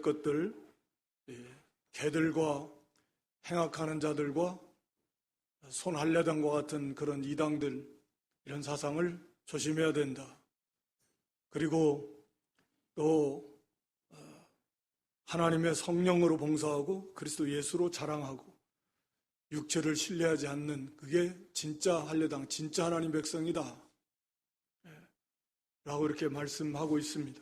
될 것들, 개들과 행악하는 자들과 손할례당과 같은 그런 이당들, 이런 사상을 조심해야 된다. 그리고 또 하나님의 성령으로 봉사하고 그리스도 예수로 자랑하고 육체를 신뢰하지 않는, 그게 진짜 할례당, 진짜 하나님 백성이다 라고 이렇게 말씀하고 있습니다.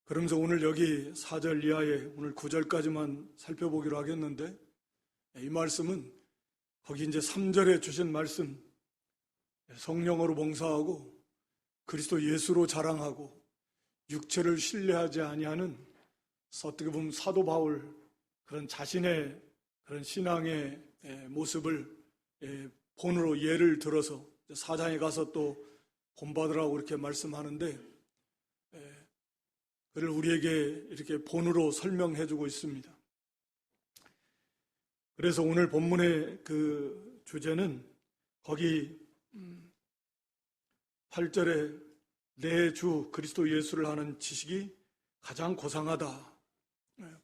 그러면서 오늘 여기 4절 이하에 오늘 9절까지만 살펴보기로 하겠는데, 이 말씀은 거기 이제 3절에 주신 말씀, 성령으로 봉사하고 그리스도 예수로 자랑하고 육체를 신뢰하지 아니하는, 어떻게 보면 사도 바울 그런 자신의 그런 신앙의 모습을 본으로 예를 들어서 4장에 가서 또 본받으라고 이렇게 말씀하는데, 그를 우리에게 이렇게 본으로 설명해 주고 있습니다. 그래서 오늘 본문의 그 주제는 거기 8절에 내 주 그리스도 예수를 아는 지식이 가장 고상하다.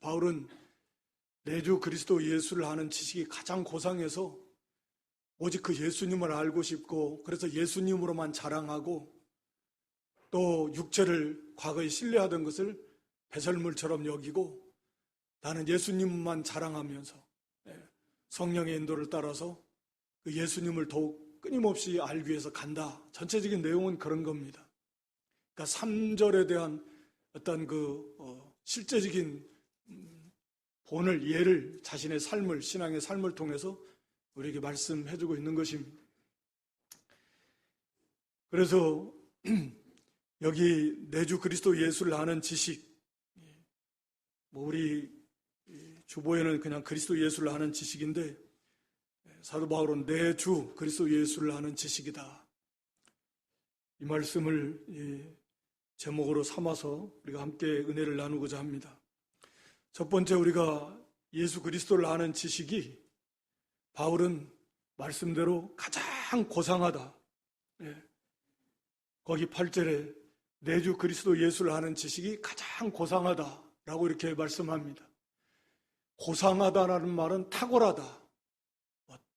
바울은 내 주 그리스도 예수를 아는 지식이 가장 고상해서 오직 그 예수님을 알고 싶고, 그래서 예수님으로만 자랑하고, 또 육체를 과거에 신뢰하던 것을 배설물처럼 여기고, 나는 예수님만 자랑하면서 성령의 인도를 따라서 그 예수님을 더욱 끊임없이 알기 위해서 간다. 전체적인 내용은 그런 겁니다. 그러니까 3절에 대한 어떤 실제적인 본을, 예를, 자신의 삶을, 신앙의 삶을 통해서 우리에게 말씀해주고 있는 것입니다. 그래서 여기 내주 그리스도 예수를 아는 지식, 우리 주보에는 그냥 그리스도 예수를 아는 지식인데, 사도 바울은 내 주 그리스도 예수를 아는 지식이다. 이 말씀을 제목으로 삼아서 우리가 함께 은혜를 나누고자 합니다. 첫 번째, 우리가 예수 그리스도를 아는 지식이 바울은 말씀대로 가장 고상하다. 거기 8절에 내 주 그리스도 예수를 아는 지식이 가장 고상하다라고 이렇게 말씀합니다. 고상하다라는 말은 탁월하다,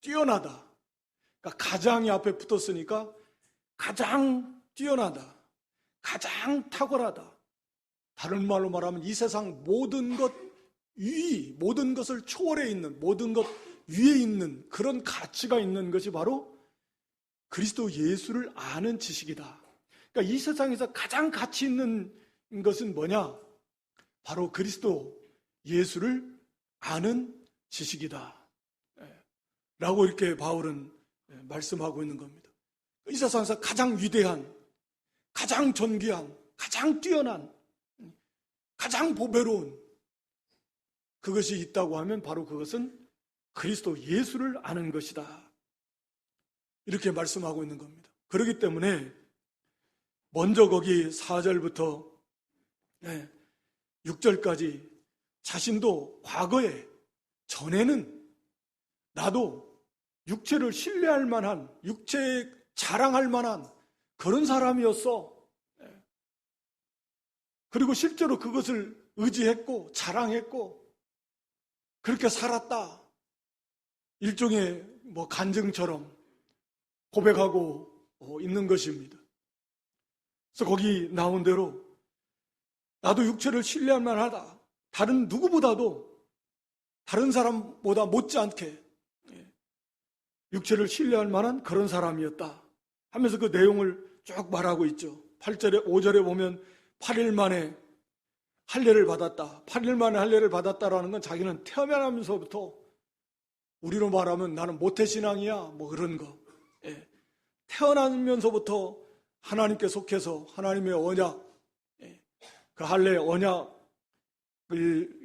뛰어나다. 그러니까 가장이 앞에 붙었으니까 가장 뛰어나다, 가장 탁월하다. 다른 말로 말하면 이 세상 모든 것 위, 모든 것을 초월해 있는, 모든 것 위에 있는 그런 가치가 있는 것이 바로 그리스도 예수를 아는 지식이다. 그러니까 이 세상에서 가장 가치 있는 것은 뭐냐? 바로 그리스도 예수를 아는 지식이다 라고 이렇게 바울은 말씀하고 있는 겁니다. 이 세상에서 가장 위대한, 가장 존귀한, 가장 뛰어난, 가장 보배로운 그것이 있다고 하면 바로 그것은 그리스도 예수를 아는 것이다. 이렇게 말씀하고 있는 겁니다. 그렇기 때문에 먼저 거기 4절부터 6절까지 자신도 과거에, 전에는 나도 육체를 신뢰할 만한, 육체에 자랑할 만한 그런 사람이었어. 그리고 실제로 그것을 의지했고 자랑했고 그렇게 살았다. 일종의 간증처럼 고백하고 있는 것입니다. 그래서 거기 나온 대로 나도 육체를 신뢰할 만하다. 다른 누구보다도, 다른 사람보다 못지않게 육체를 신뢰할 만한 그런 사람이었다 하면서 그 내용을 쭉 말하고 있죠. 8절에 5절에 보면 8일 만에 할례를 받았다. 8일 만에 할례를 받았다라는 건 자기는 태어나면서부터, 우리로 말하면 나는 모태신앙이야 그런 거. 태어나면서부터 하나님께 속해서 하나님의 언약, 그 할례 언약을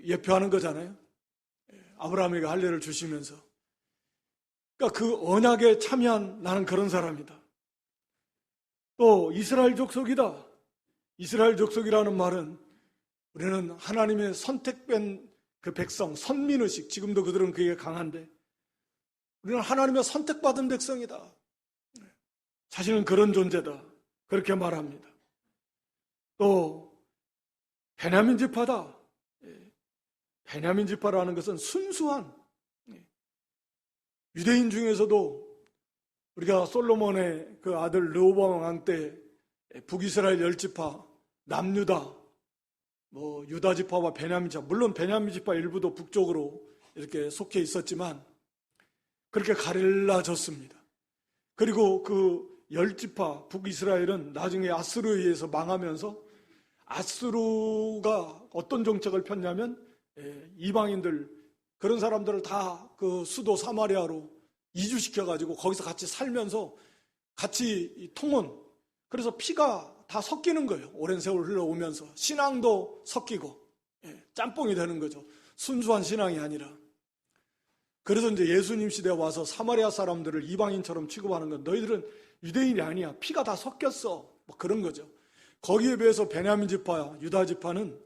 예표하는 거잖아요. 아브라함에게 할례를 주시면서. 그러니까 그 언약에 참여한 나는 그런 사람이다. 또 이스라엘 족속이다. 이스라엘 족속이라는 말은 우리는 하나님의 선택된 그 백성, 선민의식, 지금도 그들은 그게 강한데 우리는 하나님의 선택받은 백성이다. 자신은 그런 존재다. 그렇게 말합니다. 또 베냐민 지파다. 베냐민 지파라는 것은 순수한, 유대인 중에서도 우리가 솔로몬의 그 아들 르호보암 왕 때 북이스라엘 10지파, 남유다, 유다 지파와 베냐민 지파, 물론 베냐민 지파 일부도 북쪽으로 이렇게 속해 있었지만 그렇게 가릴라졌습니다. 그리고 그 10지파 북이스라엘은 나중에 아수르에 의해서 망하면서, 아수르가 어떤 정책을 폈냐면 이방인들, 그런 사람들을 다 그 수도 사마리아로 이주시켜가지고 거기서 같이 살면서 같이 통혼, 그래서 피가 다 섞이는 거예요. 오랜 세월 흘러오면서 신앙도 섞이고 짬뽕이 되는 거죠. 순수한 신앙이 아니라. 그래서 이제 예수님 시대에 와서 사마리아 사람들을 이방인처럼 취급하는 건, 너희들은 유대인이 아니야, 피가 다 섞였어, 그런 거죠. 거기에 비해서 베냐민 지파, 유다 지파는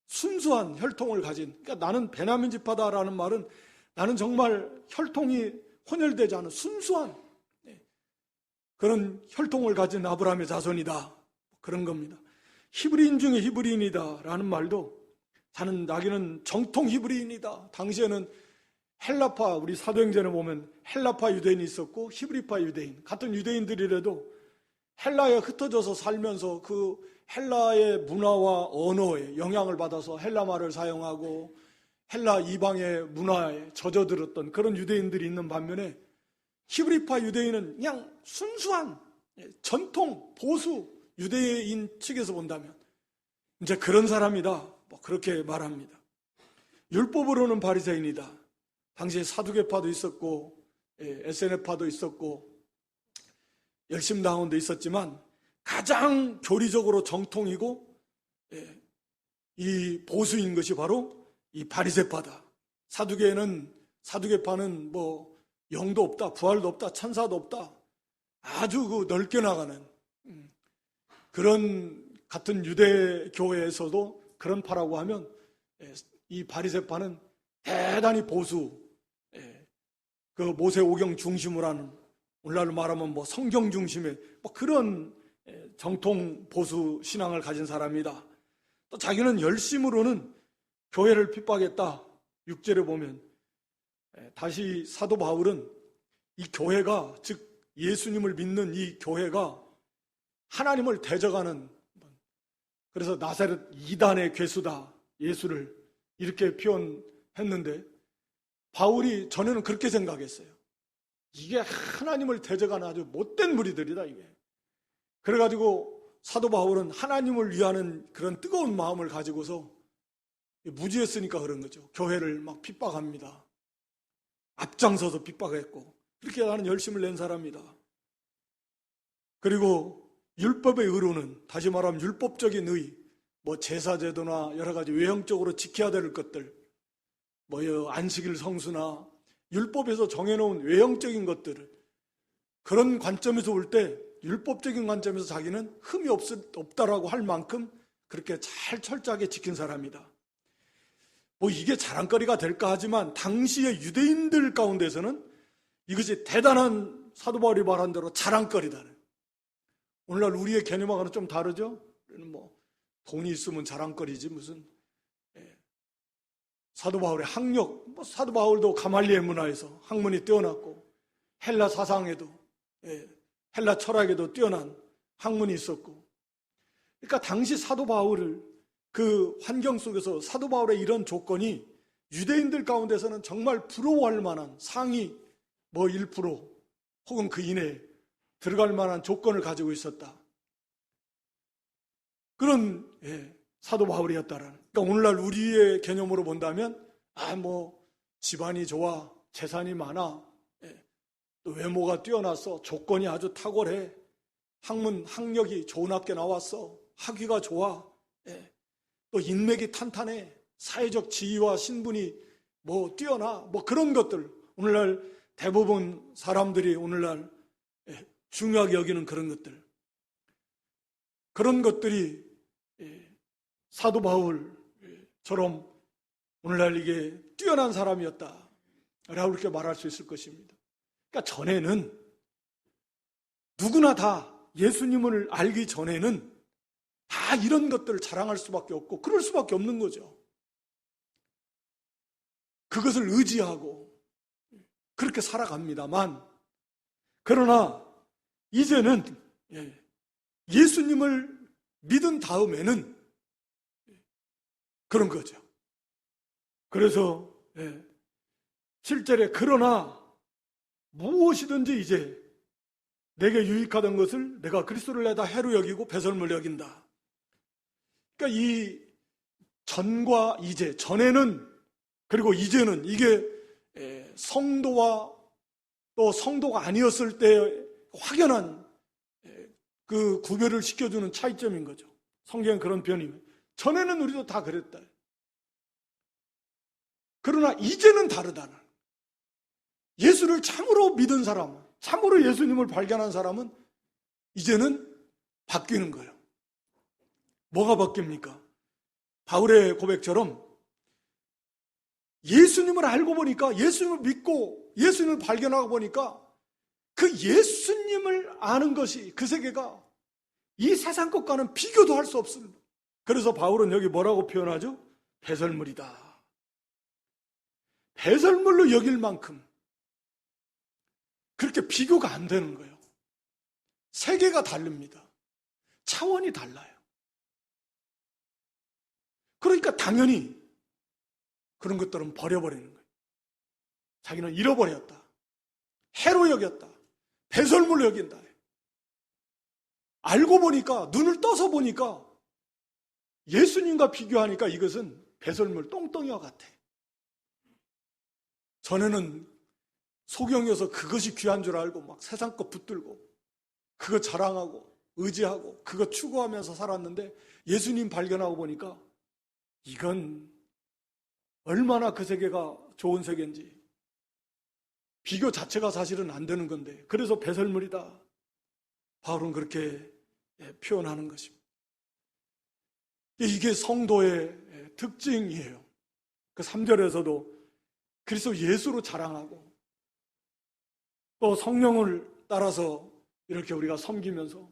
순수한 혈통을 가진, 그러니까 나는 베냐민 지파다라는 말은 나는 정말 혈통이 혼혈되지 않은 순수한 그런 혈통을 가진 아브라함의 자손이다, 그런 겁니다. 히브리인 중에 히브리인이다라는 말도, 나는 정통 히브리인이다. 당시에는 헬라파, 우리 사도행전에 보면 헬라파 유대인이 있었고 히브리파 유대인, 같은 유대인들이라도 헬라에 흩어져서 살면서 그 헬라의 문화와 언어에 영향을 받아서 헬라 말을 사용하고 헬라 이방의 문화에 젖어들었던 그런 유대인들이 있는 반면에, 히브리파 유대인은 그냥 순수한 전통 보수 유대인 측에서 본다면 이제 그런 사람이다, 그렇게 말합니다. 율법으로는 바리새인이다. 당시에 사두개파도 있었고 에세네파도 있었고 열심당원도 있었지만 가장 교리적으로 정통이고 이 보수인 것이 바로 이 바리새파다. 사두개파는 영도 없다, 부활도 없다, 천사도 없다, 아주 그 넓게 나가는 그런, 같은 유대교회에서도 그런 파라고 하면 이 바리새파는 대단히 보수, 그 모세오경 중심으로 하는, 오늘날로 말하면 성경 중심의 그런 정통 보수 신앙을 가진 사람이다. 또 자기는 열심으로는 교회를 핍박했다. 6절에 보면 다시 사도 바울은 이 교회가, 즉 예수님을 믿는 이 교회가 하나님을 대적하는, 그래서 나사렛 이단의 괴수다, 예수를 이렇게 표현했는데, 바울이 전에는 그렇게 생각했어요. 이게 하나님을 대적하는 아주 못된 무리들이다, 이게. 그래가지고 사도 바울은 하나님을 위하는 그런 뜨거운 마음을 가지고서, 무지했으니까 그런 거죠, 교회를 막 핍박합니다. 앞장서서 핍박했고, 그렇게 나는 열심을 낸 사람이다. 그리고 율법의 의로는, 다시 말하면 율법적인 의, 제사제도나 여러 가지 외형적으로 지켜야 될 것들, 안식일 성수나 율법에서 정해놓은 외형적인 것들을, 그런 관점에서 볼 때 율법적인 관점에서 자기는 흠이 없다라고 할 만큼 그렇게 잘 철저하게 지킨 사람이다. 이게 자랑거리가 될까 하지만 당시의 유대인들 가운데서는 이것이 대단한, 사도 바울이 말한 대로 자랑거리다. 오늘날 우리의 개념하고는 좀 다르죠? 돈이 있으면 자랑거리지 무슨. 사도 바울의 학력, 사도 바울도 가말리엘 문화에서 학문이 뛰어났고 헬라 사상에도, 헬라 철학에도 뛰어난 학문이 있었고, 그러니까 당시 사도 바울을, 그 환경 속에서 사도 바울의 이런 조건이 유대인들 가운데서는 정말 부러워할 만한, 상위 1% 혹은 그 이내에 들어갈 만한 조건을 가지고 있었다. 그런 사도 바울이었다라는. 그러니까 오늘날 우리의 개념으로 본다면 집안이 좋아, 재산이 많아, 또 외모가 뛰어나서 조건이 아주 탁월해, 학력이 좋은 학교 나왔어, 학위가 좋아, 또 인맥이 탄탄해, 사회적 지위와 신분이 뛰어나, 그런 것들, 오늘날 대부분 사람들이 오늘날 중요하게 여기는 그런 것들, 그런 것들이 사도 바울처럼 오늘날 이게 뛰어난 사람이었다 라고 그렇게 말할 수 있을 것입니다. 그러니까 전에는 누구나 다 예수님을 알기 전에는 다 이런 것들을 자랑할 수밖에 없고 그럴 수밖에 없는 거죠. 그것을 의지하고 그렇게 살아갑니다만, 그러나 이제는 예수님을 믿은 다음에는 그런 거죠. 그래서 7절에 그러나 무엇이든지 이제 내게 유익하던 것을 내가 그리스도를 내다 해로 여기고 배설물 여긴다. 그러니까 이 전과 이제, 전에는 그리고 이제는 이게 성도와 또 성도가 아니었을 때 확연한 그 구별을 시켜주는 차이점인 거죠. 성경은 그런 표현이에요. 전에는 우리도 다 그랬다. 그러나 이제는 다르다는, 예수를 참으로 믿은 사람, 참으로 예수님을 발견한 사람은 이제는 바뀌는 거예요. 뭐가 바뀝니까? 바울의 고백처럼 예수님을 알고 보니까, 예수님을 믿고 예수님을 발견하고 보니까 그 예수님을 아는 것이, 그 세계가 이 세상 것과는 비교도 할 수 없습니다. 그래서 바울은 여기 뭐라고 표현하죠? 배설물이다. 배설물로 여길 만큼 그렇게 비교가 안 되는 거예요. 세계가 다릅니다. 차원이 달라요. 그러니까 당연히 그런 것들은 버려버리는 거예요. 자기는 잃어버렸다, 해로 여겼다, 배설물로 여긴다. 알고 보니까, 눈을 떠서 보니까 예수님과 비교하니까 이것은 배설물 똥덩이와 같아. 전에는 소경이어서 그것이 귀한 줄 알고 막 세상 것 붙들고 그거 자랑하고 의지하고 그거 추구하면서 살았는데, 예수님 발견하고 보니까 이건 얼마나 그 세계가 좋은 세계인지 비교 자체가 사실은 안 되는 건데, 그래서 배설물이다. 바울은 그렇게 표현하는 것입니다. 이게 성도의 특징이에요. 그 3절에서도 그리스도 예수로 자랑하고 또 성령을 따라서 이렇게 우리가 섬기면서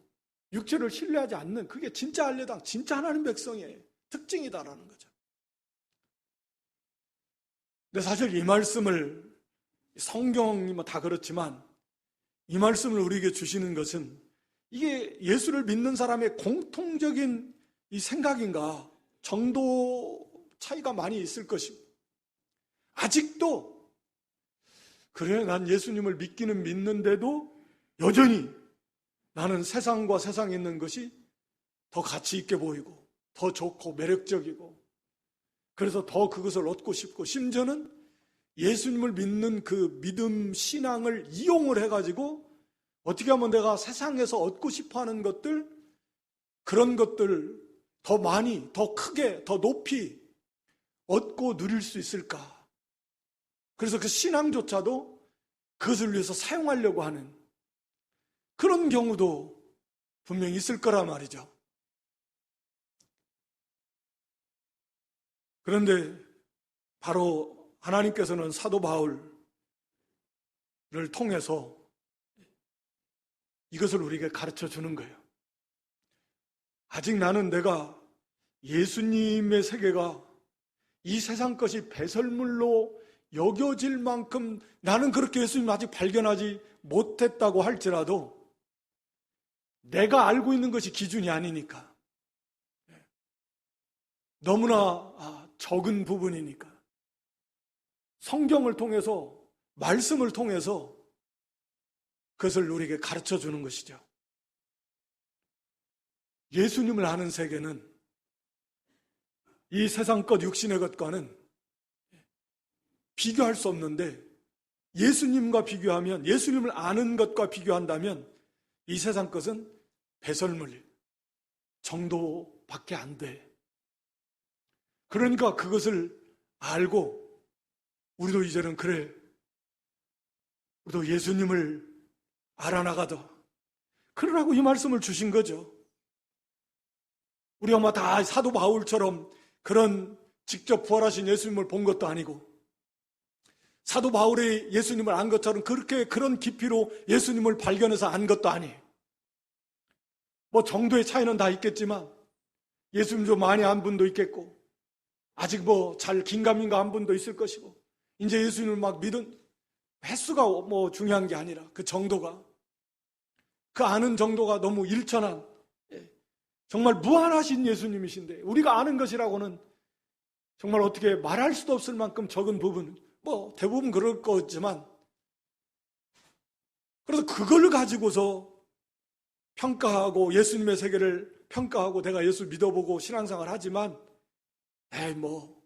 육체를 신뢰하지 않는, 그게 진짜 할례당, 진짜 하나님 백성의 특징이다라는 거죠. 근데 사실 이 말씀을, 성경이 뭐 다 그렇지만 이 말씀을 우리에게 주시는 것은 이게 예수를 믿는 사람의 공통적인 이 생각인가, 정도 차이가 많이 있을 것입니다. 아직도 그래, 난 예수님을 믿기는 믿는데도 여전히 나는 세상과 세상에 있는 것이 더 가치 있게 보이고 더 좋고 매력적이고, 그래서 더 그것을 얻고 싶고, 심지어는 예수님을 믿는 그 믿음 신앙을 이용을 해가지고 어떻게 하면 내가 세상에서 얻고 싶어하는 것들, 그런 것들 더 많이, 더 크게, 더 높이 얻고 누릴 수 있을까? 그래서 그 신앙조차도 그것을 위해서 사용하려고 하는 그런 경우도 분명히 있을 거란 말이죠. 그런데 바로 하나님께서는 사도 바울을 통해서 이것을 우리에게 가르쳐 주는 거예요. 아직 나는 내가 예수님의 세계가 이 세상 것이 배설물로 여겨질 만큼 나는 그렇게 예수님 아직 발견하지 못했다고 할지라도 내가 알고 있는 것이 기준이 아니니까, 너무나 적은 부분이니까 성경을 통해서, 말씀을 통해서 그것을 우리에게 가르쳐 주는 것이죠. 예수님을 아는 세계는 이 세상 것, 육신의 것과는 비교할 수 없는데, 예수님과 비교하면, 예수님을 아는 것과 비교한다면 이 세상 것은 배설물 정도밖에 안 돼. 그러니까 그것을 알고 우리도 이제는 그래, 우리도 예수님을 알아나가다. 그러라고 이 말씀을 주신 거죠. 우리가 뭐 다 사도 바울처럼 그런 직접 부활하신 예수님을 본 것도 아니고, 사도 바울이 예수님을 안 것처럼 그렇게 그런 깊이로 예수님을 발견해서 안 것도 아니에요. 뭐 정도의 차이는 다 있겠지만 예수님 좀 많이 안 분도 있겠고, 아직 뭐 잘 긴가민가 한 분도 있을 것이고, 이제 예수님을 막 믿은 횟수가 뭐 중요한 게 아니라 그 정도가, 그 아는 정도가 너무 일천한, 정말 무한하신 예수님이신데 우리가 아는 것이라고는 정말 어떻게 말할 수도 없을 만큼 적은 부분, 뭐 대부분 그럴 거지만, 그래서 그걸 가지고서 평가하고 예수님의 세계를 평가하고 내가 예수 믿어보고 신앙생활 하지만 뭐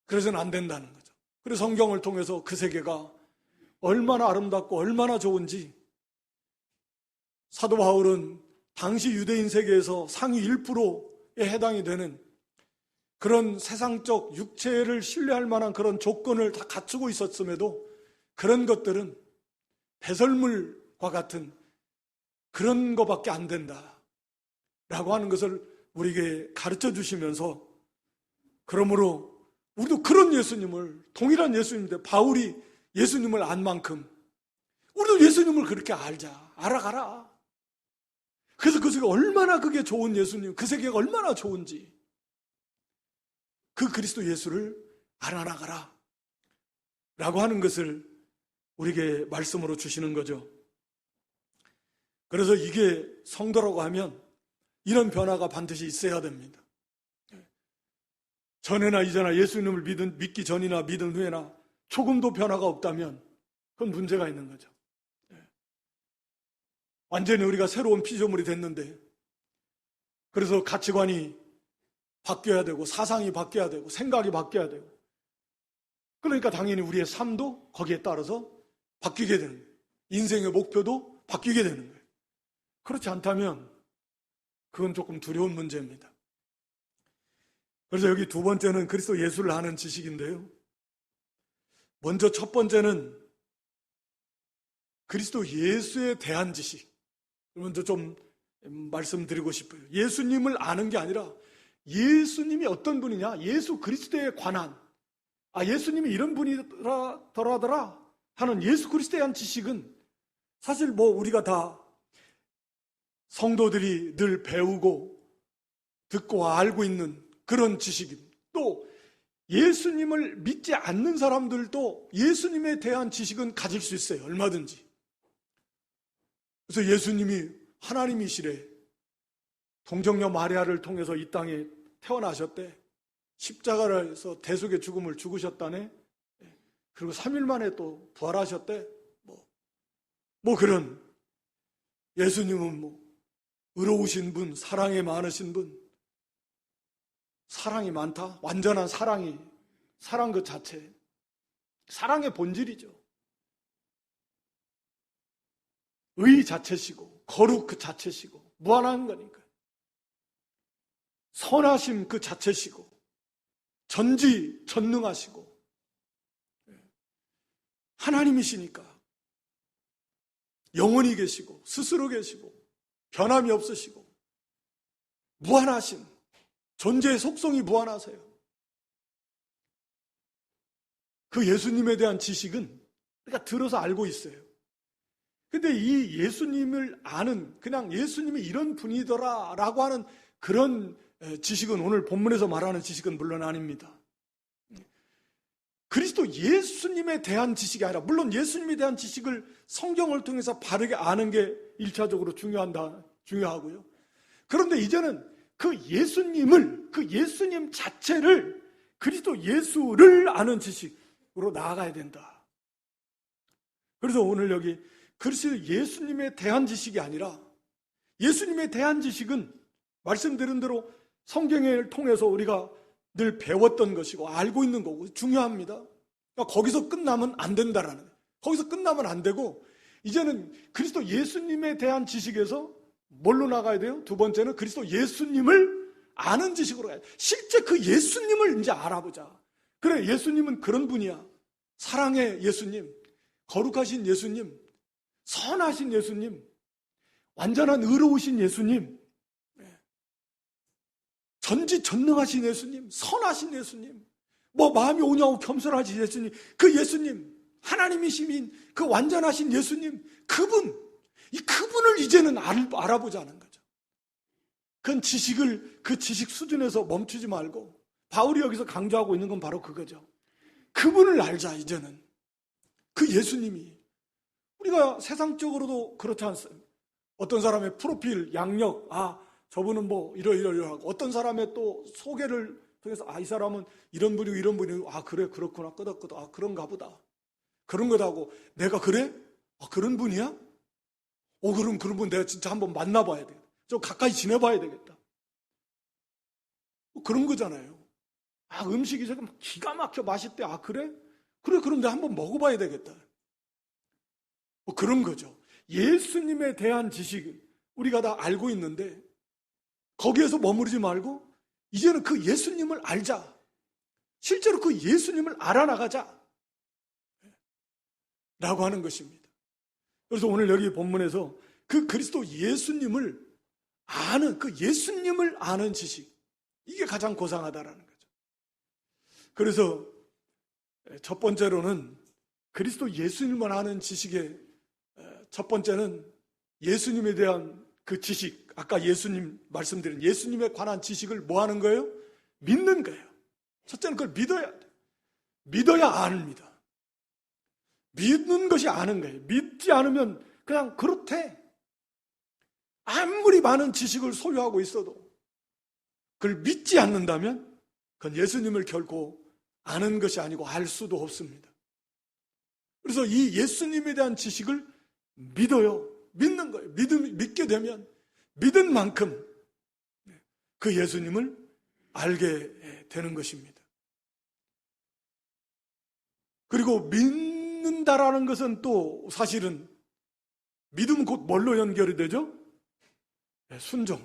그래서는 안 된다는 거죠. 그래서 성경을 통해서 그 세계가 얼마나 아름답고 얼마나 좋은지, 사도 바울은 당시 유대인 세계에서 상위 1%에 해당이 되는 그런 세상적 육체를 신뢰할 만한 그런 조건을 다 갖추고 있었음에도 그런 것들은 배설물과 같은 그런 것밖에 안 된다 라고 하는 것을 우리에게 가르쳐 주시면서, 그러므로 우리도 그런 예수님을, 동일한 예수님인데 바울이 예수님을 안 만큼 우리도 예수님을 그렇게 알자, 알아가라. 그래서 그 세계가 얼마나 그게 좋은 예수님, 그 세계가 얼마나 좋은지 그 그리스도 예수를 알아나가라 라고 하는 것을 우리에게 말씀으로 주시는 거죠. 그래서 이게 성도라고 하면 이런 변화가 반드시 있어야 됩니다. 전에나 이제나 예수님을 믿기 전이나 믿은 후에나 조금도 변화가 없다면 그건 문제가 있는 거죠. 완전히 우리가 새로운 피조물이 됐는데, 그래서 가치관이 바뀌어야 되고 사상이 바뀌어야 되고 생각이 바뀌어야 되고, 그러니까 당연히 우리의 삶도 거기에 따라서 바뀌게 되는 거예요. 인생의 목표도 바뀌게 되는 거예요. 그렇지 않다면 그건 조금 두려운 문제입니다. 그래서 여기 두 번째는 그리스도 예수를 아는 지식인데요. 먼저 첫 번째는 그리스도 예수에 대한 지식. 먼저 좀 말씀드리고 싶어요. 예수님을 아는 게 아니라 예수님이 어떤 분이냐, 예수 그리스도에 관한, 예수님이 이런 분이더라더라 하는 예수 그리스도에 대한 지식은 사실 뭐 우리가 다 성도들이 늘 배우고 듣고 알고 있는 그런 지식입니다. 또 예수님을 믿지 않는 사람들도 예수님에 대한 지식은 가질 수 있어요. 얼마든지. 그래서 예수님이 하나님이시래, 동정녀 마리아를 통해서 이 땅에 태어나셨대, 십자가에서 대속의 죽음을 죽으셨다네, 그리고 3일 만에 또 부활하셨대, 뭐 그런, 예수님은 뭐 의로우신 분, 사랑이 많으신 분, 사랑이 많다, 완전한 사랑이, 사랑 그 자체, 사랑의 본질이죠. 의 자체시고 거룩 그 자체시고 무한한 거니까, 선하심 그 자체시고 전지전능하시고 하나님이시니까 영원히 계시고 스스로 계시고 변함이 없으시고 무한하신, 존재의 속성이 무한하세요. 그 예수님에 대한 지식은 우리가 들어서 알고 있어요. 근데 이 예수님을 아는, 그냥 예수님이 이런 분이더라 라고 하는 그런 지식은, 오늘 본문에서 말하는 지식은 물론 아닙니다. 그리스도 예수님에 대한 지식이 아니라, 물론 예수님에 대한 지식을 성경을 통해서 바르게 아는 게 1차적으로 중요하고요. 그런데 이제는 그 예수님을, 그 예수님 자체를, 그리스도 예수를 아는 지식으로 나아가야 된다. 그래서 오늘 여기 그리스도 예수님에 대한 지식이 아니라, 예수님에 대한 지식은 말씀드린 대로 성경을 통해서 우리가 늘 배웠던 것이고 알고 있는 거고 중요합니다. 그러니까 거기서 끝나면 안 된다라는 거예요. 거기서 끝나면 안 되고, 이제는 그리스도 예수님에 대한 지식에서 뭘로 나가야 돼요? 두 번째는 그리스도 예수님을 아는 지식으로 가야 돼요. 실제 그 예수님을 이제 알아보자. 그래, 예수님은 그런 분이야. 사랑의 예수님, 거룩하신 예수님, 선하신 예수님, 완전한 의로우신 예수님, 전지전능하신 예수님, 선하신 예수님, 뭐 마음이 온유하고 겸손하신 예수님, 그 예수님, 하나님이신 그 완전하신 예수님, 그분을 이제는 알아보자는 거죠. 그건 그 지식 수준에서 멈추지 말고, 바울이 여기서 강조하고 있는 건 바로 그거죠. 그분을 알자. 이제는 그 예수님이, 우리가 세상적으로도 그렇지 않습니까? 어떤 사람의 프로필, 양력, 저분은 뭐 이러하고, 어떤 사람의 또 소개를 통해서 이 사람은 이런 분이고 이런 분이고, 그래 그렇구나, 끄덕끄덕, 그런가 보다, 그런 거다고. 내가 그래? 그런 분이야? 그럼 그런 분 내가 진짜 한번 만나봐야 되겠다, 좀 가까이 지내봐야 되겠다, 그런 거잖아요. 음식이 조금 기가 막혀 맛있대. 그래? 그래, 그럼 내가 한번 먹어봐야 되겠다, 그런 거죠. 예수님에 대한 지식 우리가 다 알고 있는데 거기에서 머무르지 말고 이제는 그 예수님을 알자. 실제로 그 예수님을 알아나가자 라고 하는 것입니다. 그래서 오늘 여기 본문에서 그 그리스도 예수님을 아는, 그 예수님을 아는 지식, 이게 가장 고상하다라는 거죠. 그래서 첫 번째로는 그리스도 예수님을 아는 지식의 첫 번째는 예수님에 대한 그 지식, 아까 예수님 말씀드린 예수님에 관한 지식을 뭐 하는 거예요? 믿는 거예요. 첫째는 그걸 믿어야 돼. 믿어야 압니다. 믿는 것이 아는 거예요. 믿지 않으면 그냥 그렇대. 아무리 많은 지식을 소유하고 있어도 그걸 믿지 않는다면 그건 예수님을 결코 아는 것이 아니고 알 수도 없습니다. 그래서 이 예수님에 대한 지식을 믿어요. 믿는 거예요. 믿게 되면 믿은 만큼 그 예수님을 알게 되는 것입니다. 그리고 믿는다라는 것은 또 사실은 믿음은 곧 뭘로 연결이 되죠? 순종.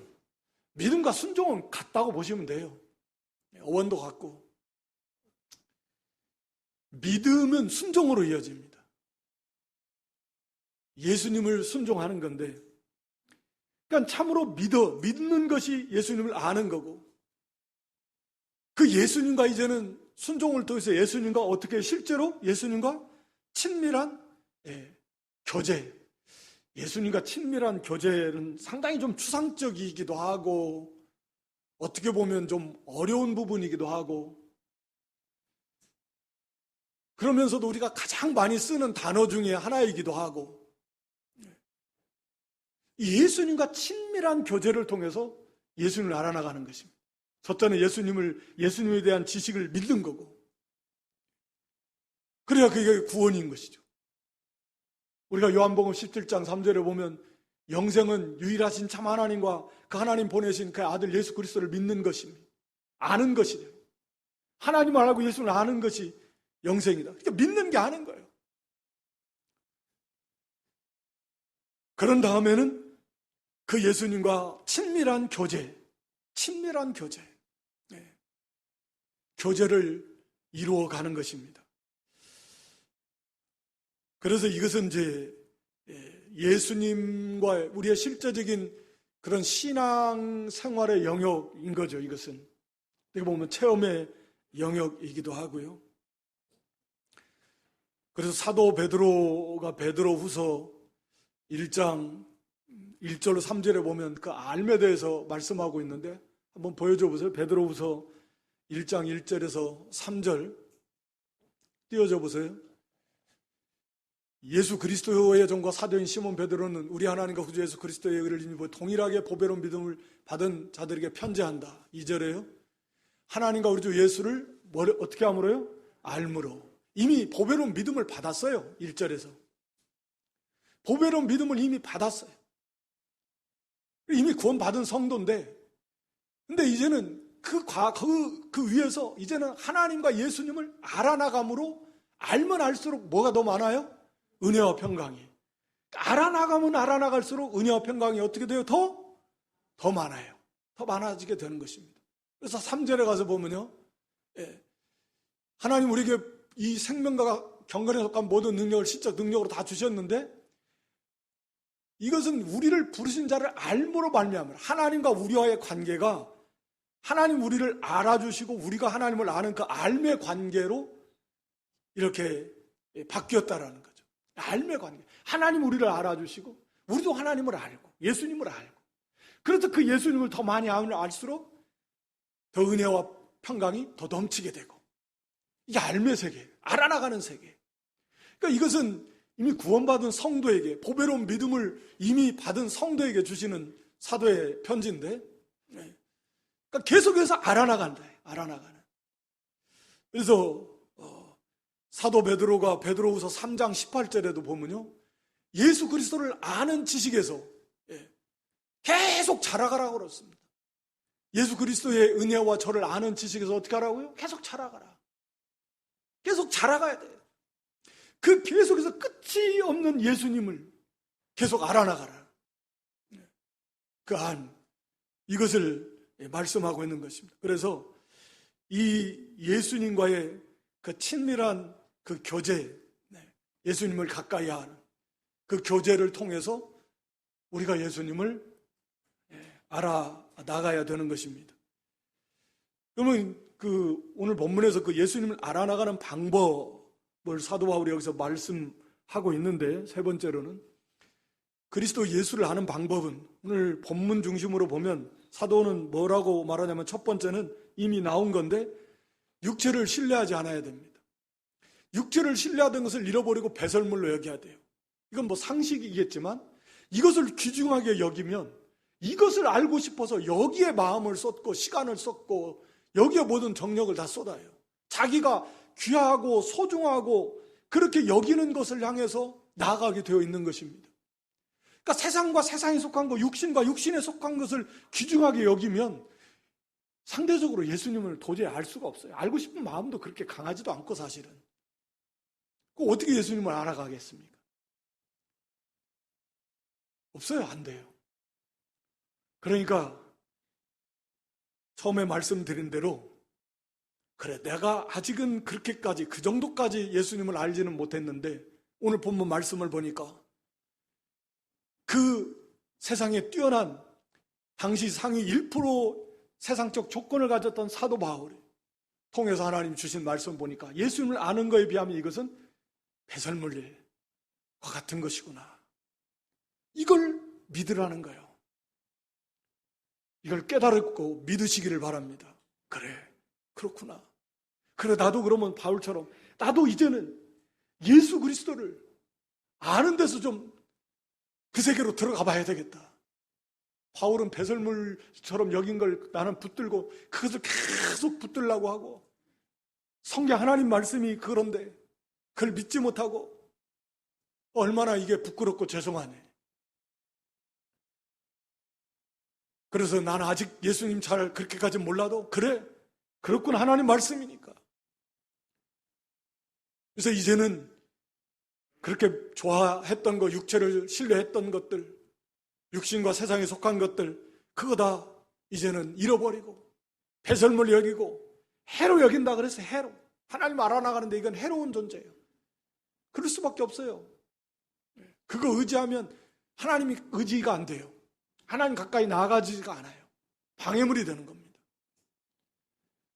믿음과 순종은 같다고 보시면 돼요. 어원도 같고. 믿음은 순종으로 이어집니다. 예수님을 순종하는 건데, 그러니까 참으로 믿는 것이 예수님을 아는 거고, 그 예수님과 이제는 순종을 통해서 예수님과 어떻게 실제로 예수님과 친밀한 교제, 예수님과 친밀한 교제는 상당히 좀 추상적이기도 하고 어떻게 보면 좀 어려운 부분이기도 하고, 그러면서도 우리가 가장 많이 쓰는 단어 중에 하나이기도 하고, 예수님과 친밀한 교제를 통해서 예수님을 알아나가는 것입니다. 첫째는 예수님에 대한 지식을 믿는 거고, 그래야 그게 구원인 것이죠. 우리가 요한복음 17장 3절에 보면 영생은 유일하신 참 하나님과 그 하나님 보내신 그 아들 예수 그리스도를 믿는 것입니다. 아는 것이래요. 하나님을 알고 예수를 아는 것이 영생이다. 그러니까 믿는 게 아는 거예요. 그런 다음에는 그 예수님과 친밀한 교제, 교제를 이루어가는 것입니다. 그래서 이것은 이제 예수님과 우리의 실제적인 그런 신앙 생활의 영역인 거죠. 이것은 어떻게 보면 체험의 영역이기도 하고요. 그래서 사도 베드로가 베드로후서 1장 1절로 3절에 보면 그 알에 대해서 말씀하고 있는데 한번 보여줘 보세요. 베드로후서 1장 1절에서 3절 띄워줘 보세요. 예수 그리스도의 종과 사도인 시몬 베드로는 우리 하나님과 구주 예수 그리스도의 의를 힘입어 동일하게 보배로운 믿음을 받은 자들에게 편지한다. 2절에요. 하나님과 우리 주 예수를 어떻게 함으로요? 알므로. 이미 보배로운 믿음을 받았어요. 1절에서. 보배로운 믿음을 이미 받았어요. 이미 구원받은 성도인데, 근데 이제는 그 위에서 이제는 하나님과 예수님을 알아나감으로 알면 알수록 뭐가 더 많아요? 은혜와 평강이. 알아나가면 알아나갈수록 은혜와 평강이 어떻게 돼요? 더 많아요. 더 많아지게 되는 것입니다. 그래서 3절에 가서 보면요. 하나님 우리에게 이 생명과 경건에 속한 모든 능력을 시적 능력으로 다 주셨는데, 이것은 우리를 부르신 자를 알므로 말미암아 하나님과 우리와의 관계가 하나님 우리를 알아주시고 우리가 하나님을 아는 그 알매 관계로 이렇게 바뀌었다라는 거죠. 알매 관계. 하나님 우리를 알아주시고 우리도 하나님을 알고 예수님을 알고, 그래서 그 예수님을 더 많이 알수록 더 은혜와 평강이 더 넘치게 되고, 이게 알매 세계예요. 알아나가는 세계. 그러니까 이것은 이미 구원받은 성도에게, 보배로운 믿음을 이미 받은 성도에게 주시는 사도의 편지인데, 그러니까 계속해서 알아나간다. 알아나가는. 그래서 사도 베드로가 베드로후서 3장 18절에도 보면요, 예수 그리스도를 아는 지식에서 계속 자라가라고 그랬습니다. 예수 그리스도의 은혜와 저를 아는 지식에서 어떻게 하라고요? 계속 자라가라. 계속 자라가야 돼요. 그 계속해서 끝이 없는 예수님을 계속 알아나가라. 그 안, 이것을 말씀하고 있는 것입니다. 그래서 이 예수님과의 그 친밀한 그 교제, 예수님을 가까이 하는 그 교제를 통해서 우리가 예수님을 알아나가야 되는 것입니다. 그러면 오늘 본문에서 그 예수님을 알아나가는 방법을 사도 바울이 여기서 말씀하고 있는데, 세 번째로는 그리스도 예수를 아는 방법은, 오늘 본문 중심으로 보면 사도는 뭐라고 말하냐면, 첫 번째는 이미 나온 건데 육체를 신뢰하지 않아야 됩니다. 육체를 신뢰하던 것을 잃어버리고 배설물로 여겨야 돼요. 이건 뭐 상식이겠지만 이것을 귀중하게 여기면 이것을 알고 싶어서 여기에 마음을 쏟고 시간을 쏟고 여기에 모든 정력을 다 쏟아요. 자기가 귀하고 소중하고 그렇게 여기는 것을 향해서 나아가게 되어 있는 것입니다. 그러니까 세상과 세상에 속한 것, 육신과 육신에 속한 것을 귀중하게 여기면 상대적으로 예수님을 도저히 알 수가 없어요. 알고 싶은 마음도 그렇게 강하지도 않고 사실은. 어떻게 예수님을 알아가겠습니까? 없어요. 안 돼요. 그러니까 처음에 말씀드린 대로, 그래, 내가 아직은 그렇게까지, 그 정도까지 예수님을 알지는 못했는데 오늘 본문 말씀을 보니까 그 세상에 뛰어난 당시 상위 1% 세상적 조건을 가졌던 사도 바울을 통해서 하나님 주신 말씀 보니까 예수님을 아는 것에 비하면 이것은 배설물과 같은 것이구나. 이걸 믿으라는 거예요. 이걸 깨달고 믿으시기를 바랍니다. 그래, 그렇구나. 그래, 나도 그러면 바울처럼 나도 이제는 예수 그리스도를 아는 데서 좀 그 세계로 들어가 봐야 되겠다. 바울은 배설물처럼 여긴 걸 나는 붙들고 그것을 계속 붙들려고 하고, 성경 하나님 말씀이 그런데 그걸 믿지 못하고 얼마나 이게 부끄럽고 죄송하네. 그래서 나는 아직 예수님 잘 그렇게까지 몰라도 그래, 그렇구나, 하나님 말씀이니까. 그래서 이제는 그렇게 좋아했던 거, 육체를 신뢰했던 것들, 육신과 세상에 속한 것들, 그거 다 이제는 잃어버리고 배설물 여기고 해로 여긴다 그래서 해로. 하나님 알아나가는데 이건 해로운 존재예요. 그럴 수밖에 없어요. 그거 의지하면 하나님이 의지가 안 돼요. 하나님 가까이 나아가지가 않아요. 방해물이 되는 겁니다.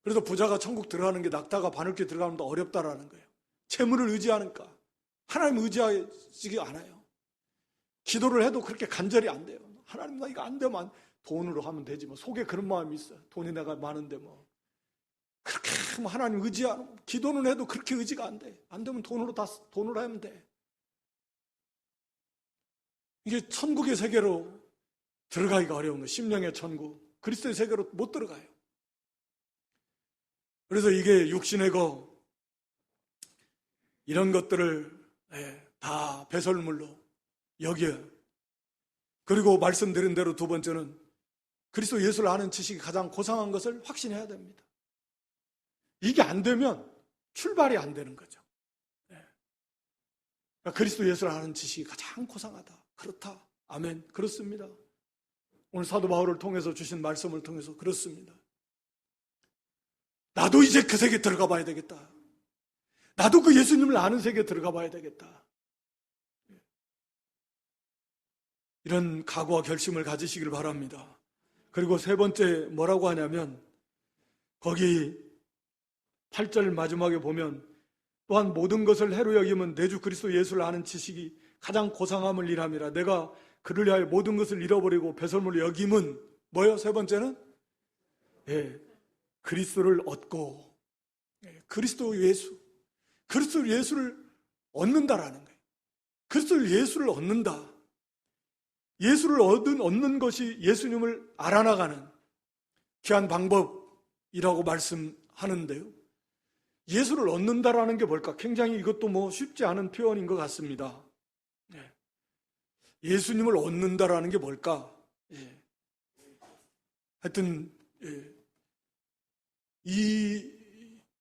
그래서 부자가 천국 들어가는 게 낙타가 바늘귀 들어가는 데 어렵다라는 거예요. 재물을 의지하니까 하나님 의지하지 않아요. 기도를 해도 그렇게 간절히 안 돼요. 하나님, 나 이거 안 되면 돈으로 하면 되지 뭐. 속에 그런 마음이 있어요. 돈이 내가 많은데 뭐 그렇게 뭐 하나님 의지하는, 기도는 해도 그렇게 의지가 안 돼. 안 되면 돈으로 하면 돼. 이게 천국의 세계로 들어가기가 어려운 거예요. 심령의 천국, 그리스도의 세계로 못 들어가요. 그래서 이게 육신의 거, 이런 것들을 다 배설물로 여겨요. 그리고 말씀드린 대로 두 번째는 그리스도 예수를 아는 지식이 가장 고상한 것을 확신해야 됩니다. 이게 안 되면 출발이 안 되는 거죠. 그러니까 그리스도 예수를 아는 지식이 가장 고상하다. 그렇다. 아멘. 그렇습니다. 오늘 사도 바울을 통해서 주신 말씀을 통해서 그렇습니다. 나도 이제 그 세계에 들어가 봐야 되겠다. 나도 그 예수님을 아는 세계에 들어가 봐야 되겠다. 이런 각오와 결심을 가지시길 바랍니다. 그리고 세 번째 뭐라고 하냐면, 거기 8절 마지막에 보면, 또한 모든 것을 해로 여기면 내 주 그리스도 예수를 아는 지식이 가장 고상함을 일함이라. 내가 그를 위하여 모든 것을 잃어버리고 배설물을 여김은 뭐요? 세 번째는 그리스도를 얻고, 그리스도 예수, 그리스도 예수를 얻는다라는 거예요. 그리스도 예수를 얻는다. 예수를 얻는 것이 예수님을 알아나가는 귀한 방법이라고 말씀하는데요. 예수를 얻는다라는 게 뭘까? 굉장히 이것도 쉽지 않은 표현인 것 같습니다. 예수님을 얻는다라는 게 뭘까? 하여튼 이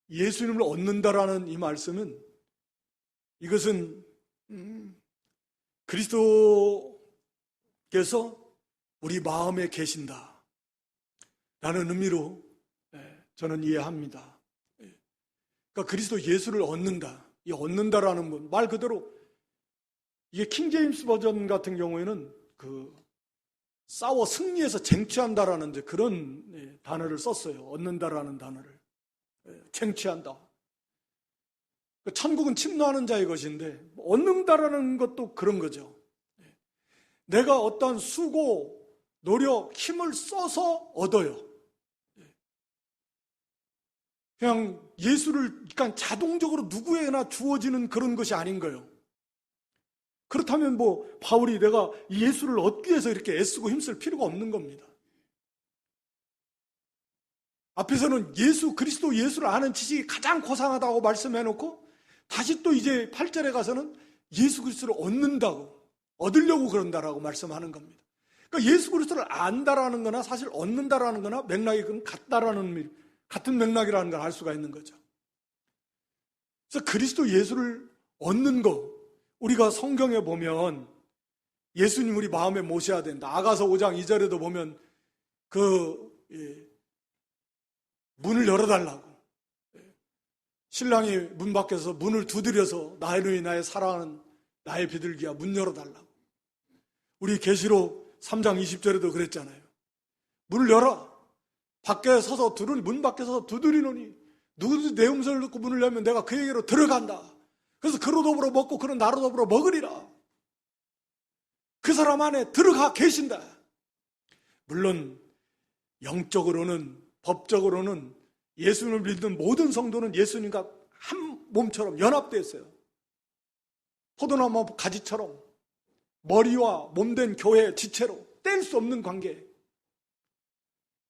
예수님을 얻는다라는 이 말씀은 이것은 그리스도께서 우리 마음에 계신다 라는 의미로 저는 이해합니다. 그러니까 그리스도 예수를 얻는다. 이 얻는다라는 말 그대로 이게 킹제임스 버전 같은 경우에는 싸워 승리해서 쟁취한다라는 그런 단어를 썼어요. 얻는다라는 단어를. 쟁취한다. 천국은 침노하는 자의 것인데 얻는다라는 것도 그런 거죠. 내가 어떤 수고, 노력, 힘을 써서 얻어요. 그냥 예수를 그러니까 자동적으로 누구에게나 주어지는 그런 것이 아닌 거예요. 그렇다면 바울이 내가 예수를 얻기 위해서 이렇게 애쓰고 힘쓸 필요가 없는 겁니다. 앞에서는 그리스도 예수를 아는 지식이 가장 고상하다고 말씀해놓고 다시 또 이제 8절에 가서는 예수 그리스도를 얻으려고 그런다라고 말씀하는 겁니다. 그러니까 예수 그리스도를 안다라는 거나 사실 얻는다라는 거나 맥락이 같은 맥락이라는 걸 알 수가 있는 거죠. 그래서 그리스도 예수를 얻는 거, 우리가 성경에 보면 예수님 우리 마음에 모셔야 된다. 아가서 5장 2절에도 보면 문을 열어달라고. 신랑이 문 밖에서 문을 두드려서 나를 나의 사랑하는 나의 비둘기야 문 열어달라고. 우리 계시록 3장 20절에도 그랬잖아요. 문을 열어. 문 밖에 서서 두드리노니 누구든지 내 음성을 듣고 문을 열면 내가 그에게로 들어간다. 그래서 그로 더불어 먹고 그는 나로 더불어 먹으리라. 그 사람 안에 들어가 계신다. 물론 영적으로는 법적으로는 예수님을 믿는 모든 성도는 예수님과 한 몸처럼 연합되어 있어요. 포도나무 가지처럼 머리와 몸된 교회 지체로 뗄 수 없는 관계.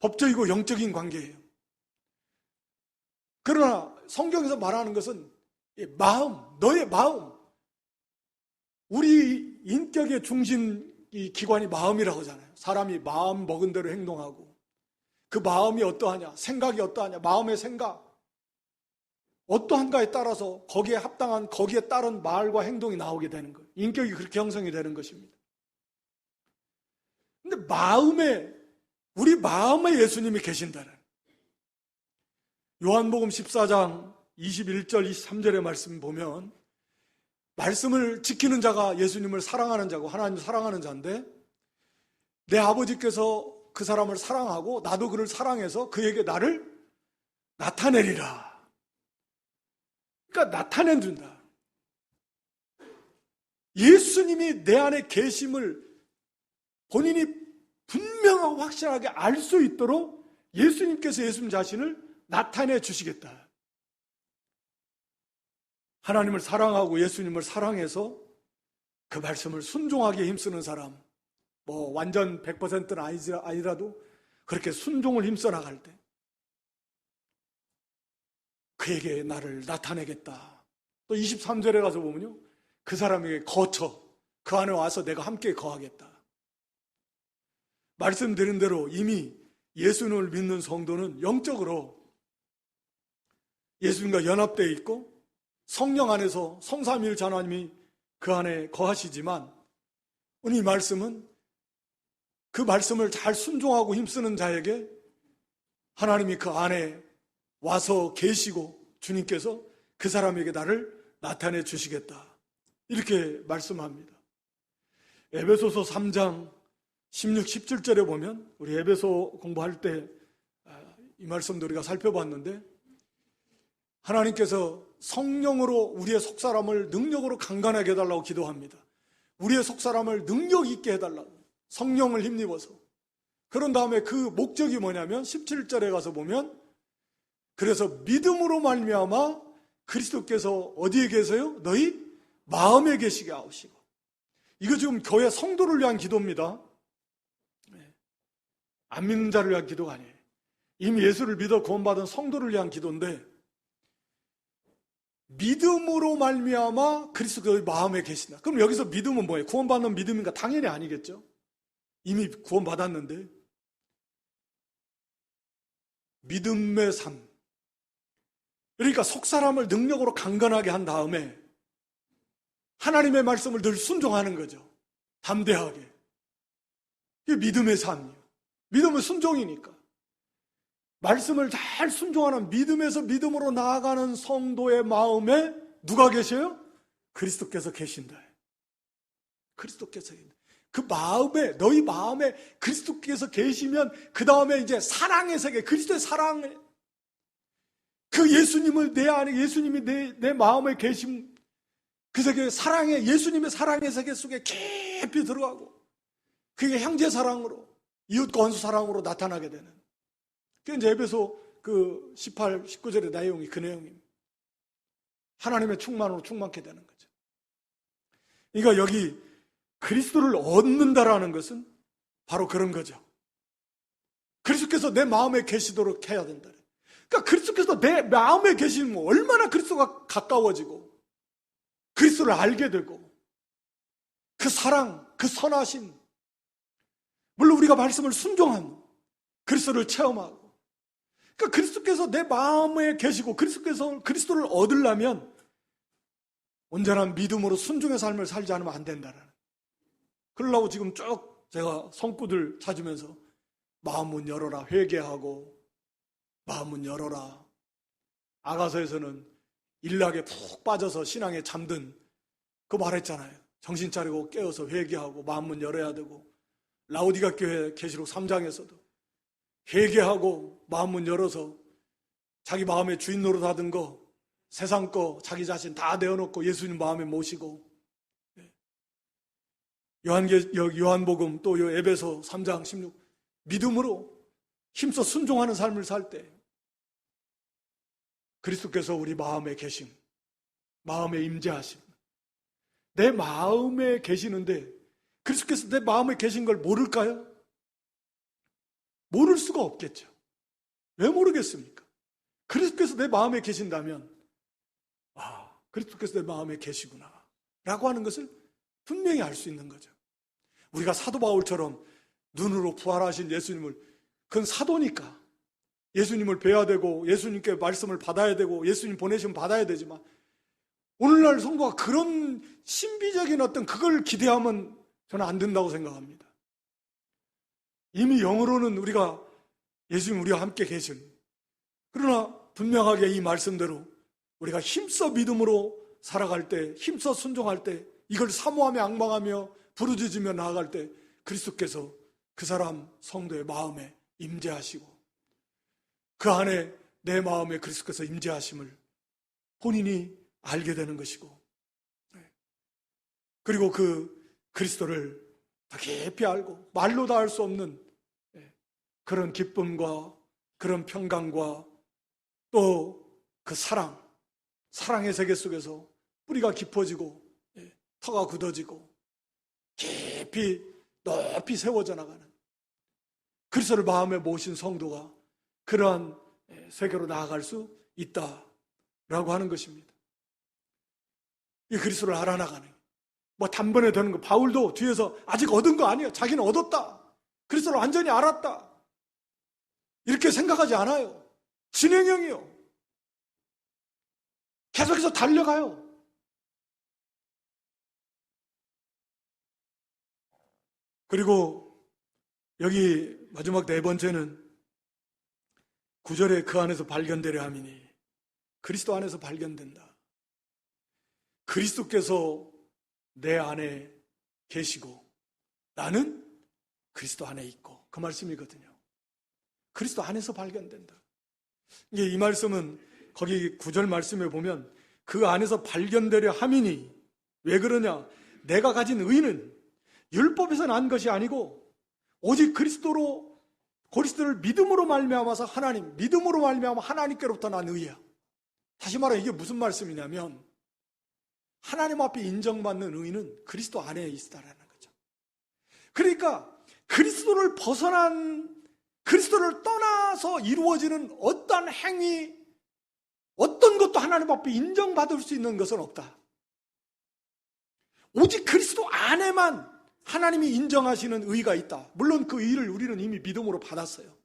법적이고 영적인 관계예요. 그러나 성경에서 말하는 것은 너의 마음, 우리 인격의 중심 기관이 마음이라고 하잖아요. 사람이 마음 먹은 대로 행동하고 그 마음이 어떠하냐, 생각이 어떠하냐, 마음의 생각 어떠한가에 따라서 거기에 합당한 거기에 따른 말과 행동이 나오게 되는 거예요. 인격이 그렇게 형성이 되는 것입니다. 근데 우리 마음에 예수님이 계신다는 요한복음 14장 21절 23절의 말씀 보면 말씀을 지키는 자가 예수님을 사랑하는 자고 하나님을 사랑하는 자인데 내 아버지께서 그 사람을 사랑하고 나도 그를 사랑해서 그에게 나를 나타내리라. 그러니까 나타내준다. 예수님이 내 안에 계심을 본인이 분명하고 확실하게 알 수 있도록 예수님께서 예수님 자신을 나타내 주시겠다. 하나님을 사랑하고 예수님을 사랑해서 그 말씀을 순종하게 힘쓰는 사람, 완전 100%는 아니라도 그렇게 순종을 힘써 나갈 때 그에게 나를 나타내겠다. 또 23절에 가서 보면요, 그 사람에게 거쳐 그 안에 와서 내가 함께 거하겠다. 말씀드린 대로 이미 예수님을 믿는 성도는 영적으로 예수님과 연합되어 있고 성령 안에서 성삼위일 하나님이 그 안에 거하시지만 오늘 이 말씀은 그 말씀을 잘 순종하고 힘쓰는 자에게 하나님이 그 안에 와서 계시고 주님께서 그 사람에게 나를 나타내 주시겠다. 이렇게 말씀합니다. 에베소서 3장 16, 17절에 보면 우리 에베소 공부할 때 이 말씀도 우리가 살펴봤는데 하나님께서 성령으로 우리의 속사람을 능력으로 강건하게 해달라고 기도합니다. 우리의 속사람을 능력 있게 해달라고 성령을 힘입어서. 그런 다음에 그 목적이 뭐냐면 17절에 가서 보면 그래서 믿음으로 말미암아 그리스도께서 어디에 계세요? 너희 마음에 계시게 하시고. 이거 지금 교회 성도를 위한 기도입니다. 안 믿는 자를 위한 기도가 아니에요. 이미 예수를 믿어 구원받은 성도를 위한 기도인데, 믿음으로 말미암아 그리스도의 마음에 계신다. 그럼 여기서 믿음은 뭐예요? 구원받는 믿음인가? 당연히 아니겠죠. 이미 구원받았는데. 믿음의 삶. 그러니까 속 사람을 능력으로 강건하게 한 다음에 하나님의 말씀을 늘 순종하는 거죠. 담대하게. 이게 믿음의 삶이에요. 믿음은 순종이니까. 말씀을 잘 순종하는 믿음에서 믿음으로 나아가는 성도의 마음에 누가 계셔요? 그리스도께서 계신다. 그리스도께서 계신다. 그 마음에, 너희 마음에 그리스도께서 계시면 그 다음에 이제 사랑의 세계, 그리스도의 사랑, 그 예수님을 내 안에, 예수님이 내 마음에 계신 그 세계, 사랑의, 예수님의 사랑의 세계 속에 깊이 들어가고, 그게 형제 사랑으로, 이웃과 원수 사랑으로 나타나게 되는. 그게 이제 에베소 그 18, 19절의 내용이 그 내용입니다. 하나님의 충만으로 충만케 되는 거죠. 그러니까 여기 그리스도를 얻는다라는 것은 바로 그런 거죠. 그리스도께서 내 마음에 계시도록 해야 된다. 그러니까 그리스도께서 내 마음에 계시면 얼마나 그리스도가 가까워지고 그리스도를 알게 되고 그 사랑, 그 선하심, 물론 우리가 말씀을 순종한 그리스도를 체험하고, 그러니까 그리스도께서 내 마음에 계시고 그리스도께서 그리스도를 얻으려면 온전한 믿음으로 순종의 삶을 살지 않으면 안 된다는. 그러려고 지금 쭉 제가 성구들 찾으면서 마음문 열어라, 회개하고 마음문 열어라. 아가서에서는 일락에 푹 빠져서 신앙에 잠든 그 말했잖아요. 정신 차리고 깨어서 회개하고 마음문 열어야 되고, 라오디가 교회 계시록 3장에서도 회개하고 마음문 열어서 자기 마음의 주인 노릇하던 거, 세상 거, 자기 자신 다 내어놓고 예수님 마음에 모시고, 요한복음 또 에베소 3장 16, 믿음으로 힘써 순종하는 삶을 살 때 그리스도께서 우리 마음에 계심, 마음에 임재하심, 내 마음에 계시는데 그리스도께서 내 마음에 계신 걸 모를까요? 모를 수가 없겠죠. 왜 모르겠습니까? 그리스도께서 내 마음에 계신다면, 그리스도께서 내 마음에 계시구나 라고 하는 것을 분명히 알 수 있는 거죠. 우리가 사도 바울처럼 눈으로 부활하신 예수님을, 그건 사도니까 예수님을 뵈야 되고 예수님께 말씀을 받아야 되고 예수님 보내시면 받아야 되지만, 오늘날 성도가 그런 신비적인 어떤 그걸 기대하면 저는 안 된다고 생각합니다. 이미 영으로는 우리가 예수님 우리와 함께 계신, 그러나 분명하게 이 말씀대로 우리가 힘써 믿음으로 살아갈 때, 힘써 순종할 때, 이걸 사모하며 앙망하며 부르짖으며 나아갈 때 그리스도께서 그 사람 성도의 마음에 임재하시고 그 안에 내 마음에 그리스도께서 임재하심을 본인이 알게 되는 것이고, 그리고 그 그리스도를 더 깊이 알고 말로 다 할 수 없는 그런 기쁨과 그런 평강과 또 그 사랑의 세계 속에서 뿌리가 깊어지고 터가 굳어지고 깊이 높이 세워져 나가는 그리스도를 마음에 모신 성도가 그러한 세계로 나아갈 수 있다라고 하는 것입니다. 이 그리스도를 알아나가는, 뭐 단번에 되는 거, 바울도 뒤에서 아직 얻은 거 아니에요. 자기는 얻었다, 그리스도를 완전히 알았다, 이렇게 생각하지 않아요. 진행형이요. 계속해서 달려가요. 그리고 여기 마지막 네 번째는 9절에 그 안에서 발견되려 함이니, 그리스도 안에서 발견된다. 그리스도께서 내 안에 계시고 나는 그리스도 안에 있고, 그 말씀이거든요. 그리스도 안에서 발견된다. 이게 이 말씀은 거기 9절 말씀에 보면 그 안에서 발견되려 함이니, 왜 그러냐? 내가 가진 의는 율법에서 난 것이 아니고 오직 그리스도를 믿음으로 말미암아서 믿음으로 말미암아 하나님께로부터 난 의야. 다시 말해 이게 무슨 말씀이냐면 하나님 앞에 인정받는 의는 그리스도 안에 있다라는 거죠. 그러니까 그리스도를 떠나서 이루어지는 어떤 행위, 어떤 것도 하나님 앞에 인정받을 수 있는 것은 없다. 오직 그리스도 안에만 하나님이 인정하시는 의가 있다. 물론 그 의를 우리는 이미 믿음으로 받았어요.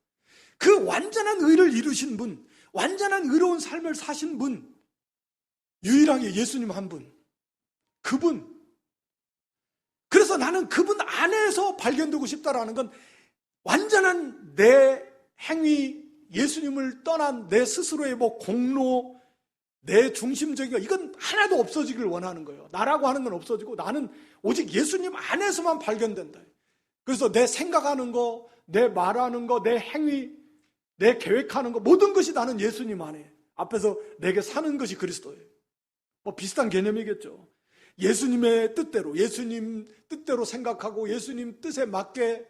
그 완전한 의를 이루신 분, 완전한 의로운 삶을 사신 분, 유일하게 예수님 한 분, 그분. 그래서 나는 그분 안에서 발견되고 싶다라는 건 완전한 내 행위, 예수님을 떠난 내 스스로의 공로, 내 중심적인 거, 이건 하나도 없어지길 원하는 거예요. 나라고 하는 건 없어지고 나는 오직 예수님 안에서만 발견된다. 그래서 내 생각하는 거, 내 말하는 거, 내 행위, 내 계획하는 거, 모든 것이 나는 예수님 안에 앞에서 내게 사는 것이 그리스도예요. 비슷한 개념이겠죠. 예수님의 뜻대로, 예수님 뜻대로 생각하고 예수님 뜻에 맞게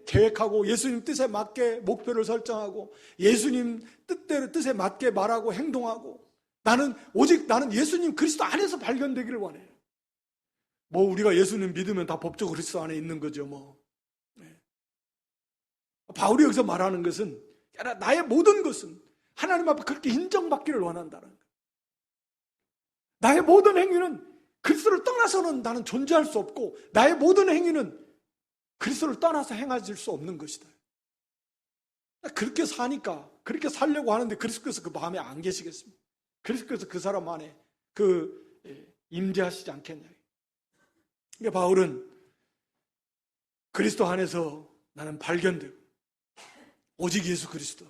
계획하고 예수님 뜻에 맞게 목표를 설정하고 예수님 뜻에 맞게 말하고 행동하고 오직 나는 예수님 그리스도 안에서 발견되기를 원해요. 우리가 예수님 믿으면 다 법적으로 그리스도 안에 있는 거죠. 바울이 여기서 말하는 것은 나의 모든 것은 하나님 앞에 그렇게 인정받기를 원한다는 거예요. 나의 모든 행위는 그리스도를 떠나서는 나는 존재할 수 없고 나의 모든 행위는 그리스도를 떠나서 행해질 수 없는 것이다. 그렇게 사니까 그렇게 살려고 하는데 그리스도께서 그 마음에 안 계시겠습니까? 그리스도께서 그 사람 안에 임재하시지 않겠냐. 그러니까 바울은 그리스도 안에서 나는 발견되고 오직 예수 그리스도,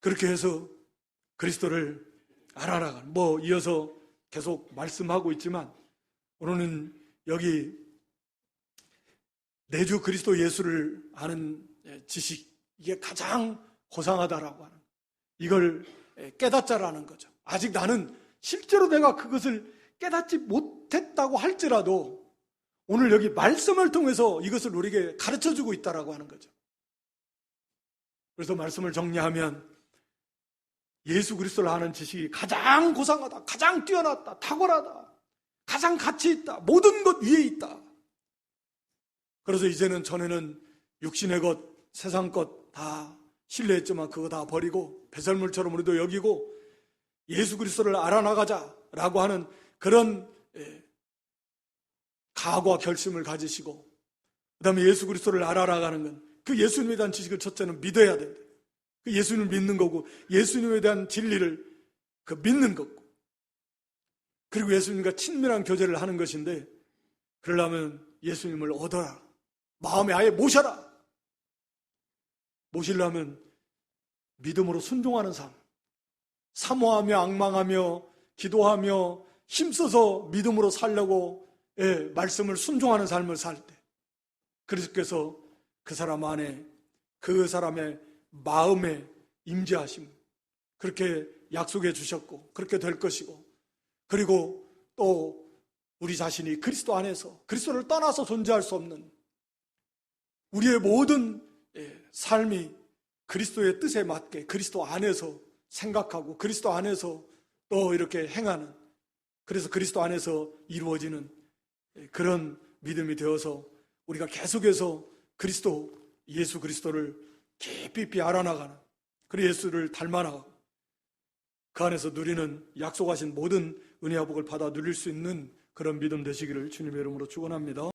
그렇게 해서 그리스도를 알아나가는, 이어서 계속 말씀하고 있지만 오늘은 여기 내 주 그리스도 예수를 아는 지식, 이게 가장 고상하다라고 하는, 이걸 깨닫자라는 거죠. 아직 나는 실제로 내가 그것을 깨닫지 못했다고 할지라도 오늘 여기 말씀을 통해서 이것을 우리에게 가르쳐주고 있다라고 하는 거죠. 그래서 말씀을 정리하면 예수 그리스도를 아는 지식이 가장 고상하다, 가장 뛰어났다, 탁월하다, 가장 가치 있다, 모든 것 위에 있다. 그래서 이제는 전에는 육신의 것, 세상 것 다 신뢰했지만 그거 다 버리고 배설물처럼 우리도 여기고 예수 그리스도를 알아나가자라고 하는 그런 각오와 결심을 가지시고, 그 다음에 예수 그리스도를 알아나가는 건 그 예수님에 대한 지식을 첫째는 믿어야 된다. 그 예수님을 믿는 거고 예수님에 대한 진리를 믿는 거고, 그리고 예수님과 친밀한 교제를 하는 것인데, 그러려면 예수님을 얻어라, 마음에 아예 모셔라. 모시려면 믿음으로 순종하는 삶, 사모하며 앙망하며 기도하며 힘써서 믿음으로 살려고 말씀을 순종하는 삶을 살 때 그리스도께서 그 사람 안에, 그 사람의 마음에 임재하심, 그렇게 약속해 주셨고 그렇게 될 것이고, 그리고 또 우리 자신이 그리스도 안에서 그리스도를 떠나서 존재할 수 없는 우리의 모든 삶이 그리스도의 뜻에 맞게 그리스도 안에서 생각하고 그리스도 안에서 또 이렇게 행하는, 그래서 그리스도 안에서 이루어지는 그런 믿음이 되어서 우리가 계속해서 그리스도, 예수 그리스도를 깊이 알아나가는, 그리고 예수를 닮아나가고 그 안에서 누리는 약속하신 모든 은혜와 복을 받아 누릴 수 있는 그런 믿음 되시기를 주님의 이름으로 축원합니다.